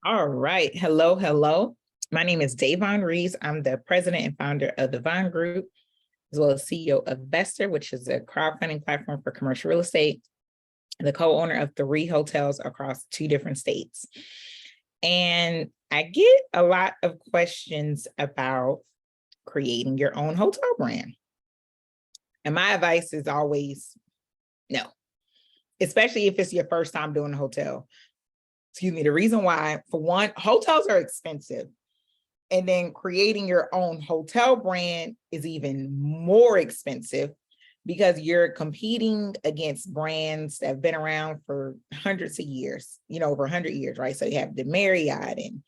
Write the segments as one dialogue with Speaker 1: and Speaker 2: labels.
Speaker 1: All right. Hello, hello. My name is Davon Reeves. I'm the president and founder of the Vaughn Group, as well as CEO of Vestor, which is a crowdfunding platform for commercial real estate, the co-owner of 3 hotels across 2 different states. And I get a lot of questions about creating your own hotel brand. And my advice is always no, especially if it's your first time doing a hotel. Excuse me. The reason why, for one, hotels are expensive. And then creating your own hotel brand is even more expensive because you're competing against brands that have been around for hundreds of years, over 100 years, right? So you have the Marriott and,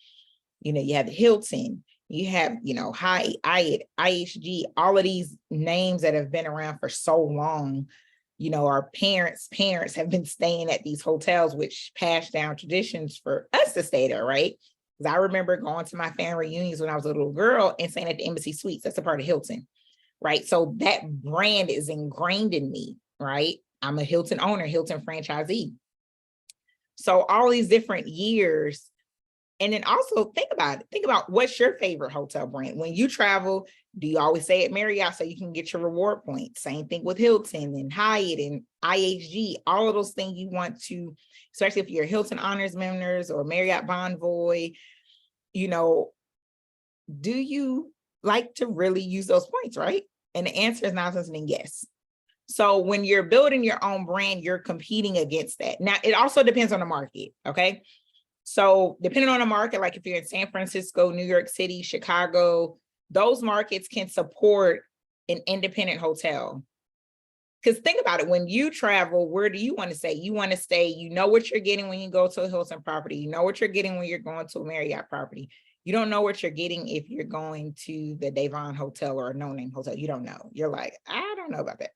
Speaker 1: you have the Hilton, you have, Hyatt, IHG, all of these names that have been around for so long. Our parents have been staying at these hotels, which passed down traditions for us to stay there, right? Because I remember going to my family reunions when I was a little girl and staying at the Embassy Suites. That's a part of Hilton, right? So that brand is ingrained in me, right? I'm a Hilton owner, Hilton franchisee. So all these different years. And then also think about it. Think about what's your favorite hotel brand. When you travel, do you always stay at Marriott so you can get your reward points? Same thing with Hilton and Hyatt and IHG, all of those things you want to, especially if you're Hilton Honors members or Marriott Bonvoy, do you like to really use those points, right? And the answer is 9 times out of 10, yes. So when you're building your own brand, you're competing against that. Now, it also depends on the market, okay? So depending on the market, like if you're in San Francisco, New York City, Chicago, those markets can support an independent hotel. Because think about it, when you travel, where do you want to stay? You want to stay, you know what you're getting when you go to a Hilton property. You know what you're getting when you're going to a Marriott property. You don't know what you're getting if you're going to the Davon Hotel or a no-name hotel. You don't know. You're like, I don't know about that.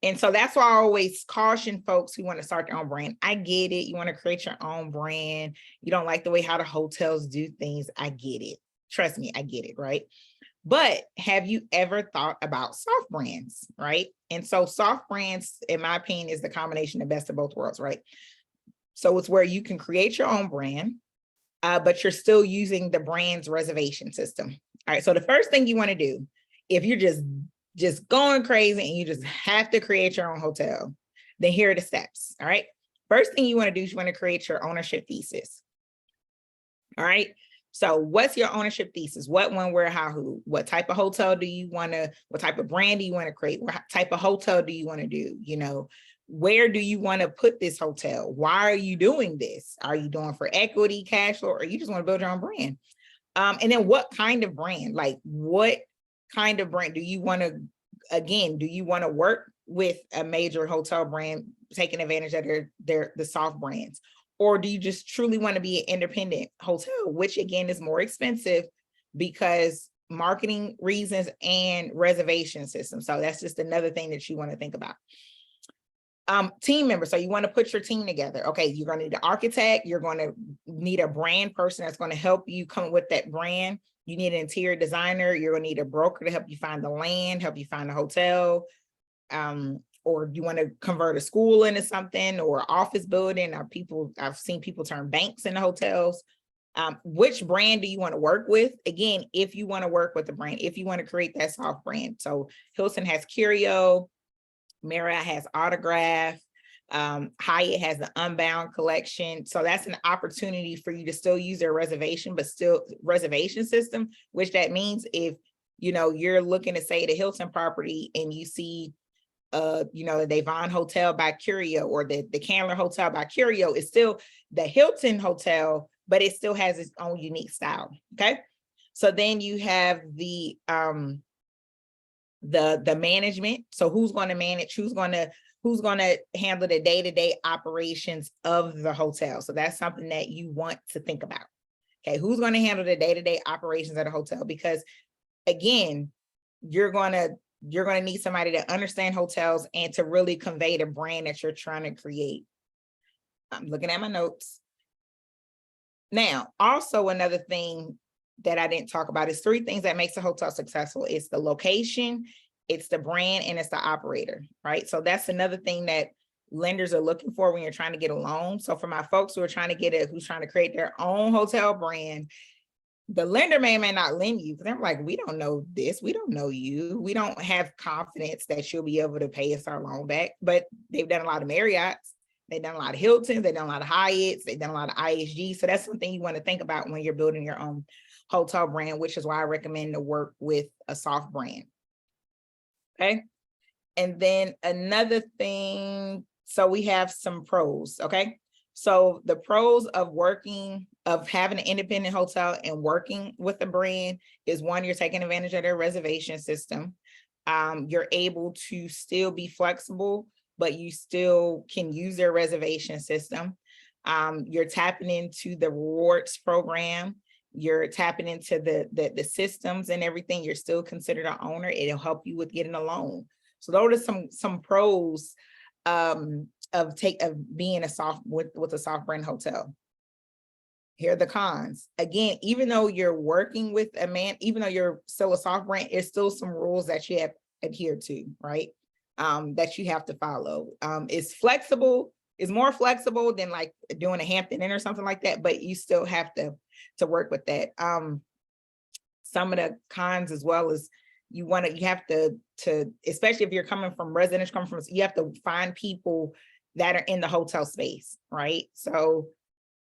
Speaker 1: And so that's why I always caution folks who want to start their own brand. I get it. You want to create your own brand. You don't like the way how the hotels do things. I get it. Trust me, I get it, right? But have you ever thought about soft brands, right? And so soft brands, in my opinion, is the combination of best of both worlds, right? So it's where you can create your own brand, but you're still using the brand's reservation system. All right, so the first thing you want to do, if you're just going crazy and you just have to create your own hotel, then here are the steps, all right? First thing you want to do is you want to create your ownership thesis, all right? So what's your ownership thesis? What, when, where, how, who? What type of hotel do you want to, what type of brand do you want to create? What type of hotel do you want to do? Where do you want to put this hotel? Why are you doing this? Are you doing for equity, cash flow, or you just want to build your own brand? And then what kind of brand? Like what kind of brand do you want to, again, do you want to work with a major hotel brand, taking advantage of the soft brands? Or do you just truly want to be an independent hotel, which again is more expensive because marketing reasons and reservation system. So that's just another thing that you want to think about. Team members. So you want to put your team together. Okay, you're going to need an architect. You're going to need a brand person that's going to help you come up with that brand. You need an interior designer. You're going to need a broker to help you find the land, help you find a hotel. Or you want to convert a school into something or office building, or I've seen people turn banks into hotels. Which brand do you want to work with? Again, if you want to work with the brand, if you want to create that soft brand. So Hilton has Curio, Marriott has Autograph, Hyatt has the Unbound collection. So that's an opportunity for you to still use their reservation, but still reservation system, which that means if, you're looking to say the Hilton property and you see, the Davon Hotel by Curio or the Candler Hotel by Curio, is still the Hilton Hotel, but it still has its own unique style. Okay. So then you have the management. So who's going to manage, who's going to handle the day-to-day operations of the hotel. So that's something that you want to think about. Okay, who's going to handle the day-to-day operations of the hotel? Because again, you're going to need somebody to understand hotels and to really convey the brand that you're trying to create. I'm looking at my notes. Now, also another thing that I didn't talk about is 3 things that makes a hotel successful. It's the location, it's the brand, and it's the operator, right? So that's another thing that lenders are looking for when you're trying to get a loan. So for my folks who are trying to get it, who's trying to create their own hotel brand, the lender may not lend you, because they're like, we don't know this, we don't know you, we don't have confidence that you'll be able to pay us our loan back. But they've done a lot of Marriott's, they've done a lot of Hiltons, they've done a lot of Hyatts, they've done a lot of IHG. So that's something you want to think about when you're building your own hotel brand, which is why I recommend to work with a soft brand. Okay. And then another thing, so we have some pros. Okay. So the pros of having an independent hotel and working with a brand is, one, you're taking advantage of their reservation system. You're able to still be flexible, but you still can use their reservation system. You're tapping into the rewards program. You're tapping into the systems and everything. You're still considered an owner. It'll help you with getting a loan. So those are some pros of being with a soft brand hotel. Here are the cons. Again, even though you're working with a man, even though you're still a soft brand, there's still some rules that you have adhere to, right? That you have to follow. It's flexible. It's more flexible than like doing a Hampton Inn or something like that, but you still have to work with that. Some of the cons as well is you have to, especially if you're coming from residential, you have to find people that are in the hotel space, right? So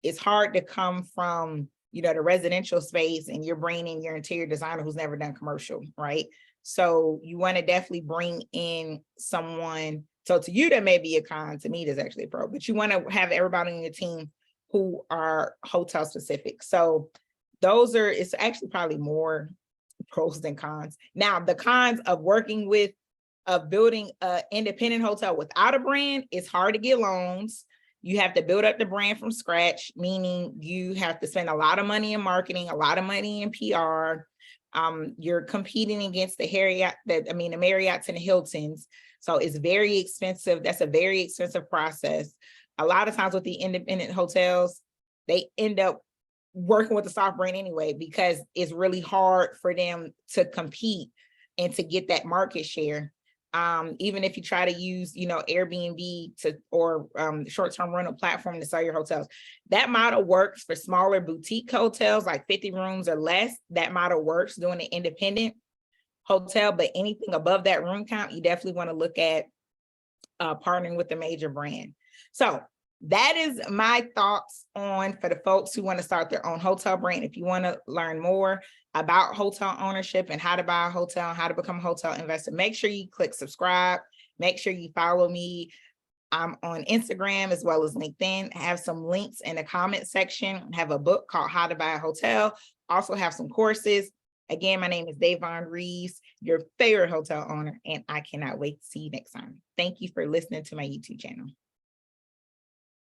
Speaker 1: it's hard to come from, the residential space and you're bringing your interior designer who's never done commercial, right? So you want to definitely bring in someone. So to you, that may be a con. To me, that's actually a pro, but you want to have everybody on your team who are hotel specific. So it's actually probably more pros than cons. Now, the cons of building an independent hotel without a brand, it's hard to get loans. You have to build up the brand from scratch, meaning you have to spend a lot of money in marketing, a lot of money in PR. You're competing against the Marriotts and the Hiltons. So it's very expensive. That's a very expensive process. A lot of times with the independent hotels, they end up working with the soft brand anyway, because it's really hard for them to compete and to get that market share. Even if you try to use, Airbnb or short-term rental platform to sell your hotels, that model works for smaller boutique hotels, like 50 rooms or less. That model works doing an independent hotel, but anything above that room count, you definitely want to look at partnering with a major brand. So that is my thoughts for the folks who want to start their own hotel brand. If you want to learn more about hotel ownership and how to buy a hotel and how to become a hotel investor, make sure you click subscribe. Make sure you follow me. I'm on Instagram as well as LinkedIn. I have some links in the comment section. I have a book called How to Buy a Hotel. Also have some courses. Again, my name is Davon Reeves, your favorite hotel owner, and I cannot wait to see you next time. Thank you for listening to my YouTube channel.